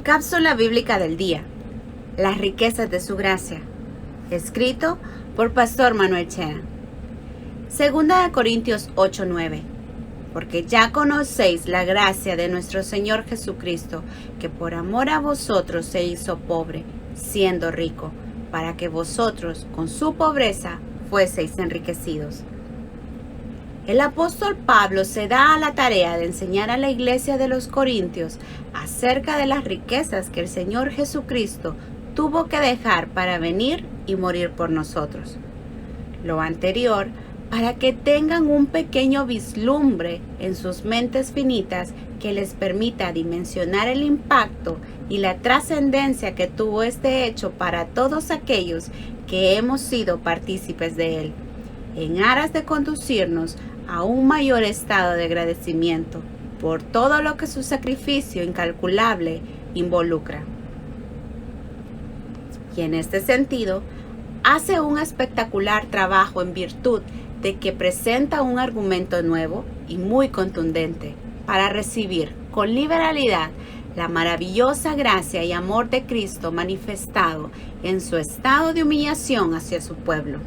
Cápsula bíblica del día. Las riquezas de su gracia. Escrito por Pastor Manuel Chena. 2 Corintios 8:9. Porque ya conocéis la gracia de nuestro Señor Jesucristo, que por amor a vosotros se hizo pobre, siendo rico, para que vosotros con su pobreza fueseis enriquecidos. El apóstol Pablo se da a la tarea de enseñar a la iglesia de los Corintios acerca de las riquezas que el Señor Jesucristo tuvo que dejar para venir y morir por nosotros. Lo anterior, para que tengan un pequeño vislumbre en sus mentes finitas que les permita dimensionar el impacto y la trascendencia que tuvo este hecho para todos aquellos que hemos sido partícipes de él, en aras de conducirnos a un mayor estado de agradecimiento por todo lo que su sacrificio incalculable involucra. Y en este sentido, hace un espectacular trabajo en virtud de que presenta un argumento nuevo y muy contundente para recibir con liberalidad la maravillosa gracia y amor de Cristo manifestado en su estado de humillación hacia su pueblo.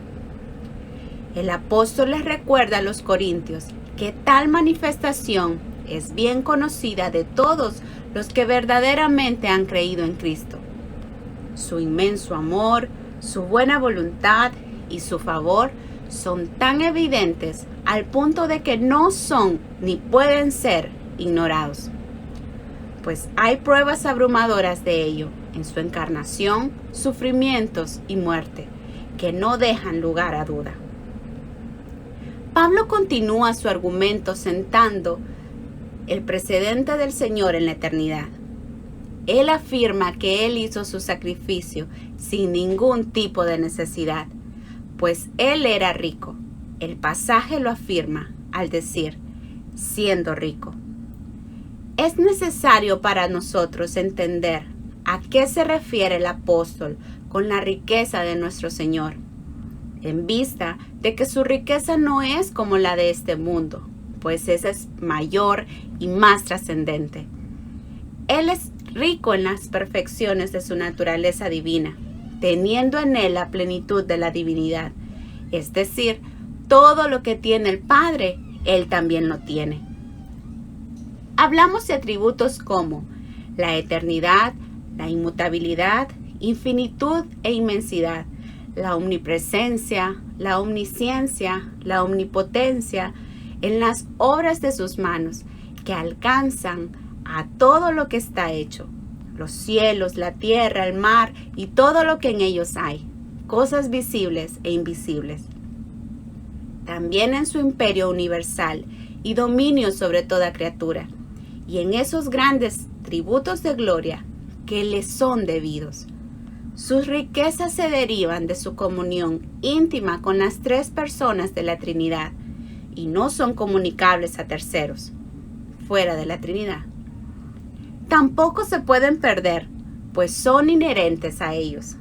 El apóstol les recuerda a los corintios que tal manifestación es bien conocida de todos los que verdaderamente han creído en Cristo. Su inmenso amor, su buena voluntad y su favor son tan evidentes al punto de que no son ni pueden ser ignorados. Pues hay pruebas abrumadoras de ello en su encarnación, sufrimientos y muerte, que no dejan lugar a duda. Pablo continúa su argumento sentando el precedente del Señor en la eternidad. Él afirma que Él hizo su sacrificio sin ningún tipo de necesidad, pues Él era rico. El pasaje lo afirma al decir, siendo rico. Es necesario para nosotros entender a qué se refiere el apóstol con la riqueza de nuestro Señor, en vista de que su riqueza no es como la de este mundo, pues esa es mayor y más trascendente. Él es rico en las perfecciones de su naturaleza divina, teniendo en él la plenitud de la divinidad, es decir, todo lo que tiene el Padre, él también lo tiene. Hablamos de atributos como la eternidad, la inmutabilidad, infinitud e inmensidad, la omnipresencia, la omnisciencia, la omnipotencia en las obras de sus manos, que alcanzan a todo lo que está hecho, los cielos, la tierra, el mar y todo lo que en ellos hay, cosas visibles e invisibles. También en su imperio universal y dominio sobre toda criatura, y en esos grandes tributos de gloria que le son debidos. Sus riquezas se derivan de su comunión íntima con las tres personas de la Trinidad y no son comunicables a terceros, fuera de la Trinidad. Tampoco se pueden perder, pues son inherentes a ellos.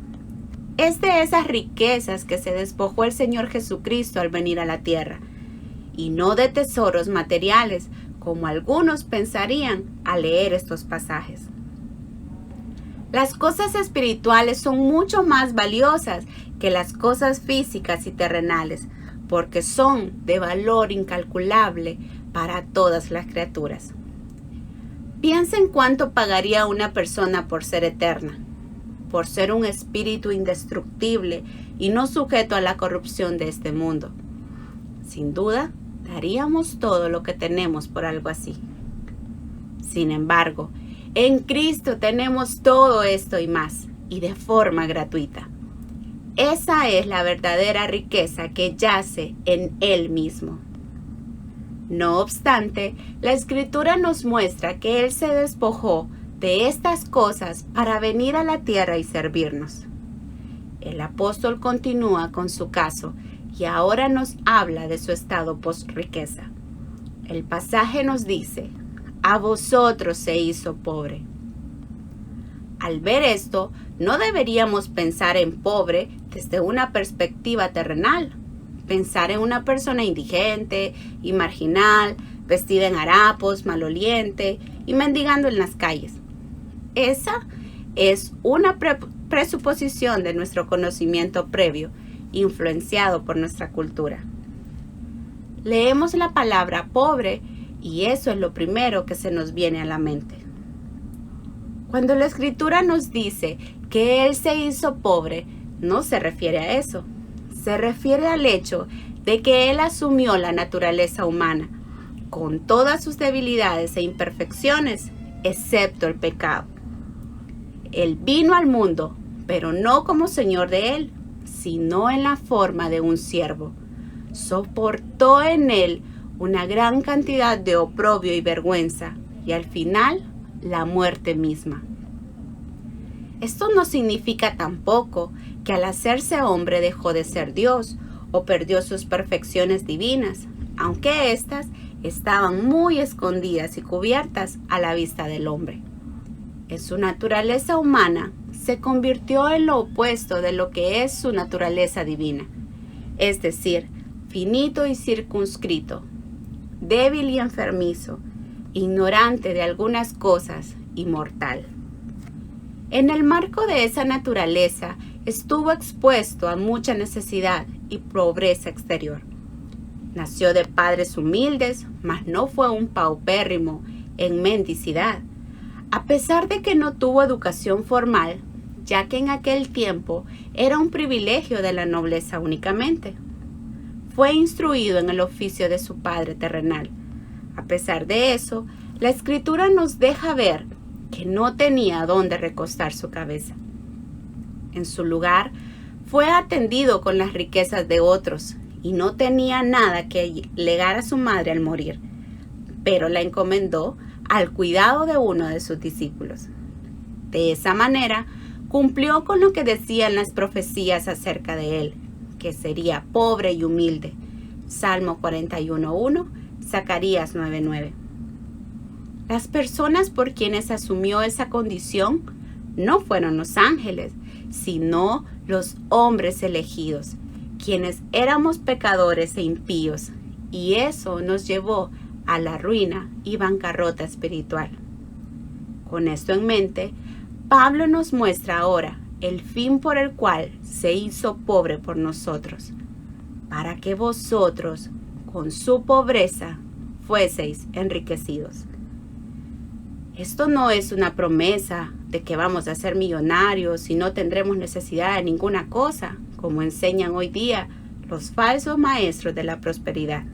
Es de esas riquezas que se despojó el Señor Jesucristo al venir a la tierra, y no de tesoros materiales, como algunos pensarían al leer estos pasajes. Las cosas espirituales son mucho más valiosas que las cosas físicas y terrenales, porque son de valor incalculable para todas las criaturas. Piensen cuánto pagaría una persona por ser eterna, por ser un espíritu indestructible y no sujeto a la corrupción de este mundo. Sin duda, daríamos todo lo que tenemos por algo así. Sin embargo, en Cristo tenemos todo esto y más, y de forma gratuita. Esa es la verdadera riqueza que yace en Él mismo. No obstante, la Escritura nos muestra que Él se despojó de estas cosas para venir a la tierra y servirnos. El apóstol continúa con su caso y ahora nos habla de su estado post-riqueza. El pasaje nos dice, a vosotros se hizo pobre. Al ver esto, no deberíamos pensar en pobre desde una perspectiva terrenal. Pensar en una persona indigente y marginal, vestida en harapos, maloliente y mendigando en las calles. Esa es una presuposición de nuestro conocimiento previo, influenciado por nuestra cultura. Leemos la palabra pobre y eso es lo primero que se nos viene a la mente. Cuando la Escritura nos dice que Él se hizo pobre, no se refiere a eso. Se refiere al hecho de que Él asumió la naturaleza humana, con todas sus debilidades e imperfecciones, excepto el pecado. Él vino al mundo, pero no como Señor de él, sino en la forma de un siervo. Soportó en él una gran cantidad de oprobio y vergüenza, y al final, la muerte misma. Esto no significa tampoco que al hacerse hombre dejó de ser Dios o perdió sus perfecciones divinas, aunque éstas estaban muy escondidas y cubiertas a la vista del hombre. En su naturaleza humana se convirtió en lo opuesto de lo que es su naturaleza divina, es decir, finito y circunscrito, débil y enfermizo, ignorante de algunas cosas y mortal. En el marco de esa naturaleza estuvo expuesto a mucha necesidad y pobreza exterior. Nació de padres humildes, mas no fue un paupérrimo en mendicidad. A pesar de que no tuvo educación formal, ya que en aquel tiempo era un privilegio de la nobleza únicamente. Fue instruido en el oficio de su padre terrenal. A pesar de eso, la Escritura nos deja ver que no tenía dónde recostar su cabeza. En su lugar, fue atendido con las riquezas de otros y no tenía nada que legar a su madre al morir, pero la encomendó al cuidado de uno de sus discípulos. De esa manera, cumplió con lo que decían las profecías acerca de él, que sería pobre y humilde. Salmo 41:1, Zacarías 9:9. Las personas por quienes asumió esa condición no fueron los ángeles, sino los hombres elegidos, quienes éramos pecadores e impíos, y eso nos llevó a la ruina y bancarrota espiritual. Con esto en mente, Pablo nos muestra ahora el fin por el cual se hizo pobre por nosotros, para que vosotros, con su pobreza, fueseis enriquecidos. Esto no es una promesa de que vamos a ser millonarios y no tendremos necesidad de ninguna cosa, como enseñan hoy día los falsos maestros de la prosperidad.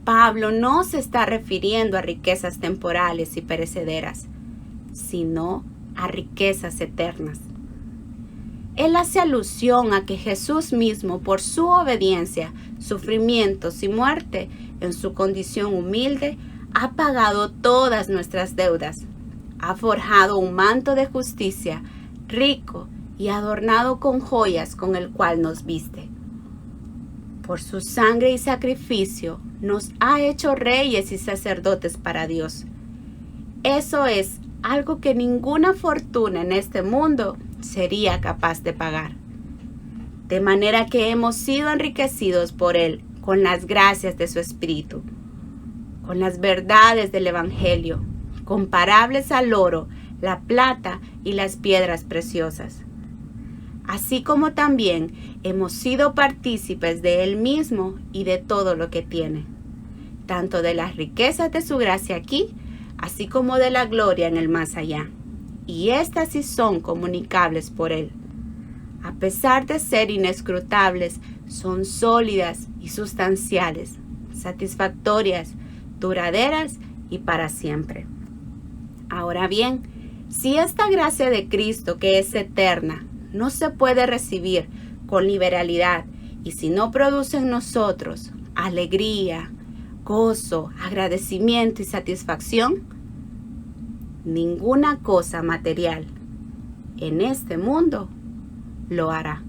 Pablo no se está refiriendo a riquezas temporales y perecederas, sino a riquezas eternas. Él hace alusión a que Jesús mismo, por su obediencia, sufrimientos y muerte, en su condición humilde, ha pagado todas nuestras deudas, ha forjado un manto de justicia rico y adornado con joyas con el cual nos viste. Por su sangre y sacrificio nos ha hecho reyes y sacerdotes para Dios. Eso es algo que ninguna fortuna en este mundo sería capaz de pagar. De manera que hemos sido enriquecidos por Él con las gracias de su Espíritu, con las verdades del Evangelio, comparables al oro, la plata y las piedras preciosas. Así como también hemos sido partícipes de Él mismo y de todo lo que tiene, tanto de las riquezas de su gracia aquí, así como de la gloria en el más allá. Y estas sí son comunicables por Él. A pesar de ser inescrutables, son sólidas y sustanciales, satisfactorias, duraderas y para siempre. Ahora bien, si esta gracia de Cristo, que es eterna, no se puede recibir con liberalidad y si no produce en nosotros alegría, gozo, agradecimiento y satisfacción, ninguna cosa material en este mundo lo hará.